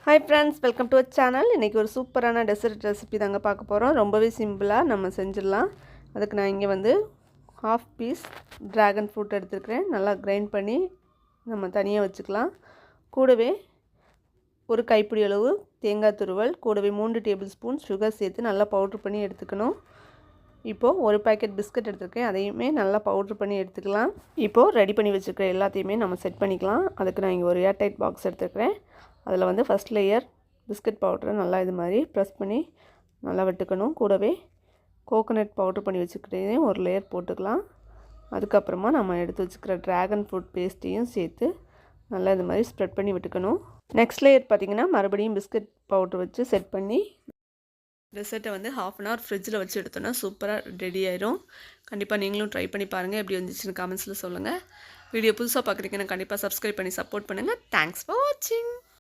Hi friends, welcome to our channel. இன்னைக்கு ஒரு சூப்பரான டெசர்ட் ரெசிபி தாங்க பார்க்க போறோம். ரொம்பவே சிம்பிளா நம்ம செஞ்சிடலாம். அதுக்கு நான் இங்க வந்து half piece dragon fruit எடுத்துக்கிறேன். நல்லா கிரைண்ட் பண்ணி நம்ம தனியா வச்சுக்கலாம். கூடவே ஒரு கைப்பிடி அளவு தேங்காய் துருவல், கூடவே 3 டேபிள்ஸ்பூன் சுகர் சேர்த்து நல்லா பவுடர் பண்ணி எடுத்துக்கணும். இப்போ ஒரு பாக்கெட் பிஸ்கட் எடுத்துக்கிறேன். அதையுமே நல்லா பவுடர் பண்ணி எடுத்துக்கலாம். இப்போ ரெடி பண்ணி வச்சிருக்கிற எல்லாத்தையுமே நம்ம செட் பண்ணிக்கலாம். அதுக்கு நான் இங்க ஒரு ஏர் டைட் பாக்ஸ் எடுத்துக்கிறேன். அதில் வந்து ஃபர்ஸ்ட் லேயர் பிஸ்கட் பவுடரை நல்லா இது மாதிரி ப்ரெஸ் பண்ணி நல்லா விட்டுக்கணும். கூடவே கோகோனட் பவுடர் பண்ணி வச்சுக்கிட்டே ஒரு லேயர் போட்டுக்கலாம். அதுக்கப்புறமா நம்ம எடுத்து வச்சுக்கிற ட்ராகன் ஃப்ரூட் பேஸ்ட்டையும் சேர்த்து நல்லா இது மாதிரி ஸ்ப்ரெட் பண்ணி விட்டுக்கணும். நெக்ஸ்ட் லேயர் பார்த்திங்கன்னா மறுபடியும் பிஸ்கட் பவுடர் வச்சு செட் பண்ணி டெசர்ட்டை வந்து ½ அன் ஹவர் ஃப்ரிட்ஜில் வச்சு எடுத்தோன்னா சூப்பராக ரெடி ஆயிரும். கண்டிப்பாக நீங்களும் ட்ரை பண்ணி பாருங்கள். எப்படி வந்துச்சுன்னு கமெண்ட்ஸில் சொல்லுங்கள். வீடியோ புதுசாக பார்க்குறீங்கன்னா கண்டிப்பாக சப்ஸ்கிரைப் பண்ணி சப்போர்ட் பண்ணுங்கள். தேங்க்ஸ் ஃபார் வாட்சிங்.